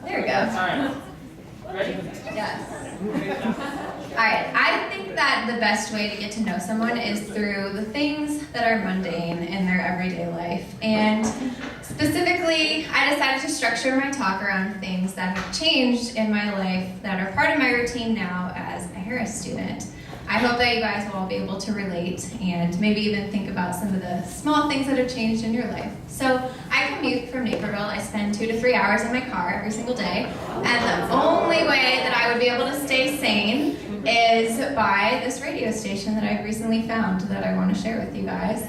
There we go. All right. Ready? Yes. Alright, I think that the best way to get to know someone is through the things that are mundane in their everyday life. And specifically, I decided to structure my talk around things that have changed in my life that are part of my routine now as a Harris student. I hope that you guys will all be able to relate and maybe even think about some of the small things that have changed in your life. So I commute from Naperville. I spend 2 to 3 hours in my car every single day. And the only way that I would be able to stay sane is by this radio station that I've recently found that I want to share with you guys.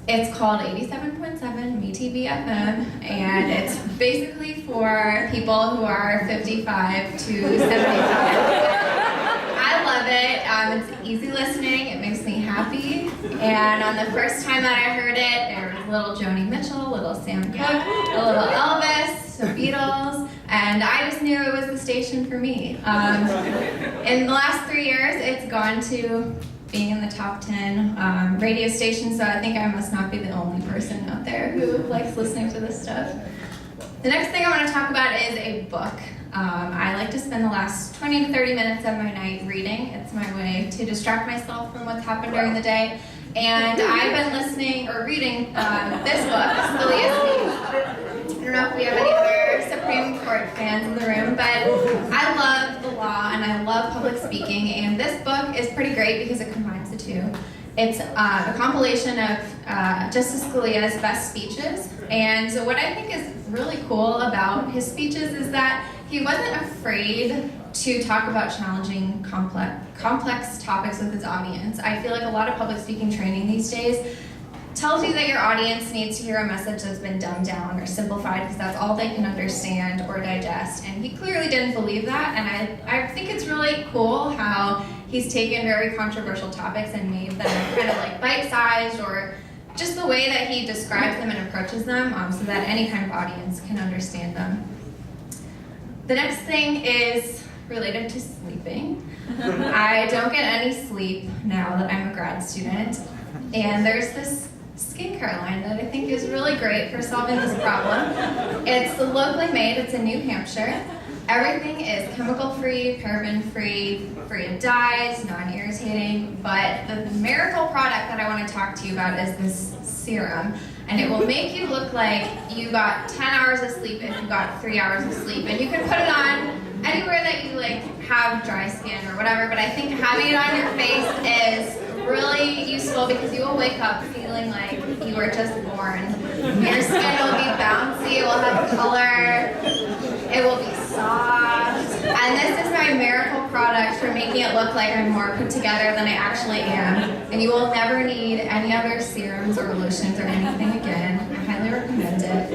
It's called 87.7 MeTV FM, and it's basically for people who are 55 to 75. I love it. It's easy listening. It makes me happy. And on the first time that I heard it, there was little Joni Mitchell, little Sam Cooke, a little Elvis, some Beatles, and I just knew it was the station for me. In the last 3 years, it's gone to being in the top 10 radio stations, so I think I must not be the only person out there who likes listening to this stuff. The next thing I want to talk about is a book. I like to spend the last 20 to 30 minutes of my night reading. It's my way to distract myself from what's happened during the day. And I've been listening or reading this book, Scalia's Speech. I don't know if we have any other Supreme Court fans in the room, but I love the law and I love public speaking, and this book is pretty great because it combines the two. It's a compilation of Justice Scalia's best speeches, and so what I think is really cool about his speeches is that he wasn't afraid to talk about challenging, complex topics with his audience. I feel like a lot of public speaking training these days tells you that your audience needs to hear a message that's been dumbed down or simplified because that's all they can understand or digest. And he clearly didn't believe that, and I think it's really cool how he's taken very controversial topics and made them kind of like bite-sized, or just the way that he describes them and approaches them so that any kind of audience can understand them. The next thing is related to sleeping. I don't get any sleep now that I'm a grad student, and there's this skincare line that I think is really great for solving this problem. It's locally made, it's in New Hampshire. Everything is chemical-free, paraben-free, free of dyes, non-irritating, but the miracle product that I want to talk to you about is this serum, and it will make you look like you got 10 hours of sleep if you got 3 hours of sleep, and you can put it on anywhere that you like have dry skin or whatever, but I think having it on your face is really useful because you will wake up feeling like you were just born. Your skin will be bouncy, it will have color, it will be soft, and this is my miracle product for making it look like I'm more put together than I actually am, and you will never need any other serums or lotions or anything again. I highly recommend it.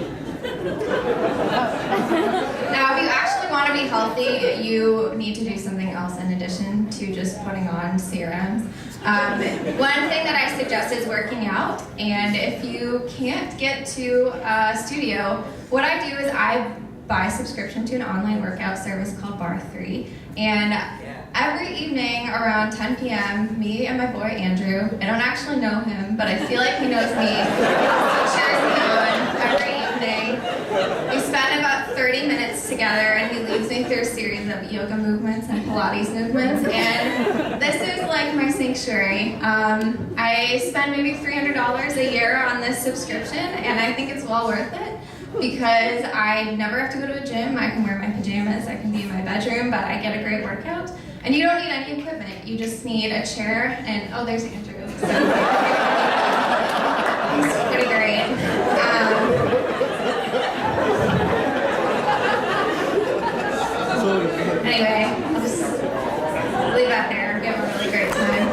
Now, if you actually want to be healthy, you need to do something else in addition to just putting on serums. One thing that I suggest is working out, and if you can't get to a studio, what I do is I buy a subscription to an online workout service called Barre3, and every evening around 10 p.m., me and my boy Andrew, I don't actually know him, but I feel like he knows me, cheers me on every evening. We spend about 30 minutes together, and he leads me through a series of yoga movements and Pilates movements, and this is like my sanctuary. I spend maybe $300 a year on this subscription, and I think it's well worth it because I never have to go to a gym. I can wear my pajamas, I can be in my bedroom, but I get a great workout. And you don't need any equipment, you just need a chair, and oh, there's Andrew. He's pretty great. Anyway, I'll just leave that there. We have a really great time.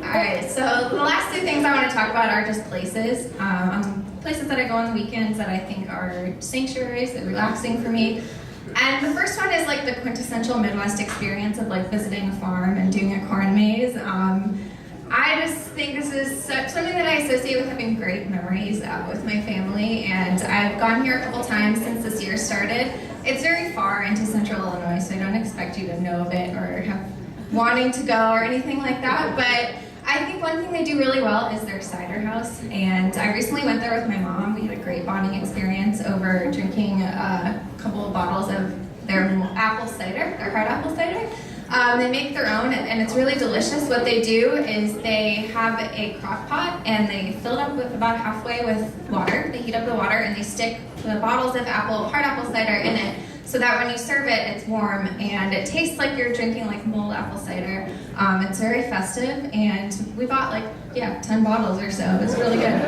Alright, so the last two things I want to talk about are just places. Places that I go on the weekends that I think are sanctuaries, that are relaxing for me. And the first one is like the quintessential Midwest experience of like visiting a farm and doing a corn maze. I just think this is something that I associate with having great memories with my family, and I've gone here a couple times since this year started. It's very far into central Illinois, so I don't expect you to know of it or have wanting to go or anything like that, but I I think one thing they do really well is their cider house, and I recently went there with my mom. We had a great bonding experience over drinking a couple of bottles of their apple cider, their hard apple cider. They make their own, and it's really delicious. What they do is they have a crock pot, and they fill it up with about halfway with water. They heat up the water, and they stick the bottles of hard apple cider in it, so that when you serve it, it's warm, and it tastes like you're drinking like mulled apple cider. It's very festive, and we bought 10 bottles or so. It's really good.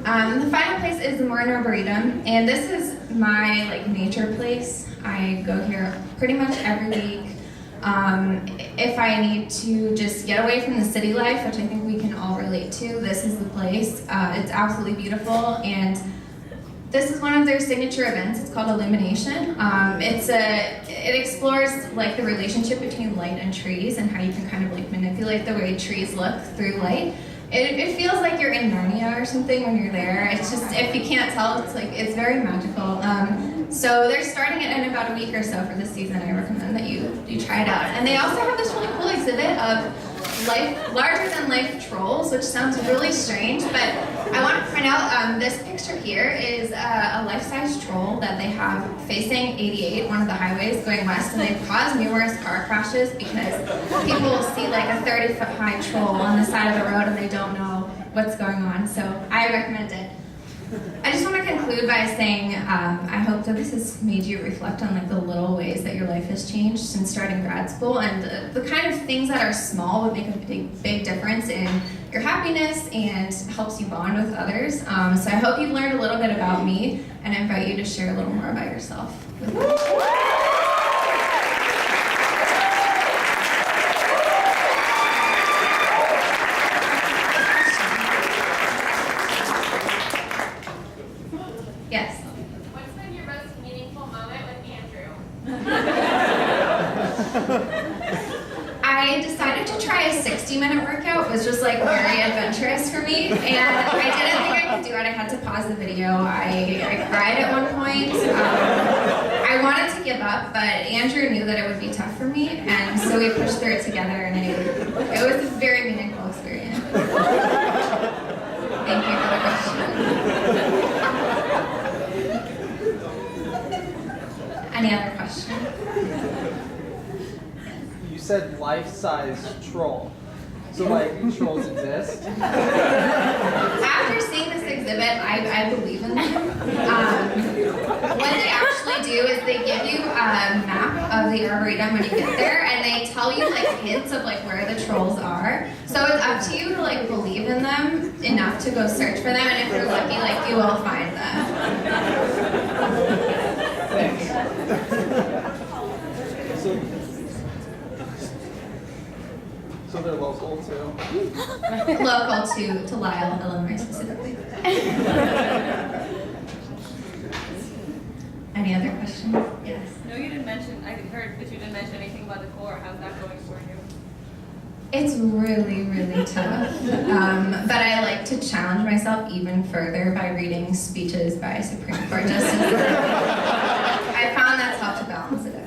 The final place is the Morin Arboretum, and this is my nature place. I go here pretty much every week. If I need to just get away from the city life, which I think we can all relate to, this is the place. It's absolutely beautiful, and this is one of their signature events. It's called Illumination. It explores the relationship between light and trees and how you can kind of manipulate the way trees look through light. It feels like you're in Narnia or something when you're there. It's just, if you can't tell, it's very magical. So they're starting it in about a week or so for this season. I recommend that you try it out. And they also have this really cool exhibit of larger than life trolls, which sounds really strange, but I want to point out this picture here is a life-size troll that they have facing 88, one of the highways going west, and they've caused numerous car crashes because people will see a 30-foot high troll on the side of the road and they don't know what's going on, so I recommend it. I just want to conclude by saying I hope that this has made you reflect on the little ways that your life has changed since starting grad school, and the kind of things that are small would make a big difference in your happiness and helps you bond with others. So I hope you've learned a little bit about me, and I invite you to share a little more about yourself with me. Yes. What's been your most meaningful moment with Andrew? I decided to try a 60-minute workout. It was just very adventurous for me, and I didn't think I could do it. I had to pause the video. I cried at one point. I wanted to give up, but Andrew knew that it would be tough for me, and so we pushed through it together, and it was a very meaningful experience. Thank you for the question. Any other questions? You said life-size troll. So trolls exist? After seeing this exhibit, I believe in them. What they actually do is they give you a map of the Arboretum when you get there, and they tell you hints of where the trolls are. So it's up to you to believe in them enough to go search for them, and if you're lucky, you will find them. Thanks. So they're local too? Local to Lisle, Illinois specifically. Any other questions? Yes. No, you didn't mention, I heard that you didn't mention anything about the core. How's that going for you? It's really, really tough. But I like to challenge myself even further by reading speeches by Supreme Court justices. I found that's helped to balance it out.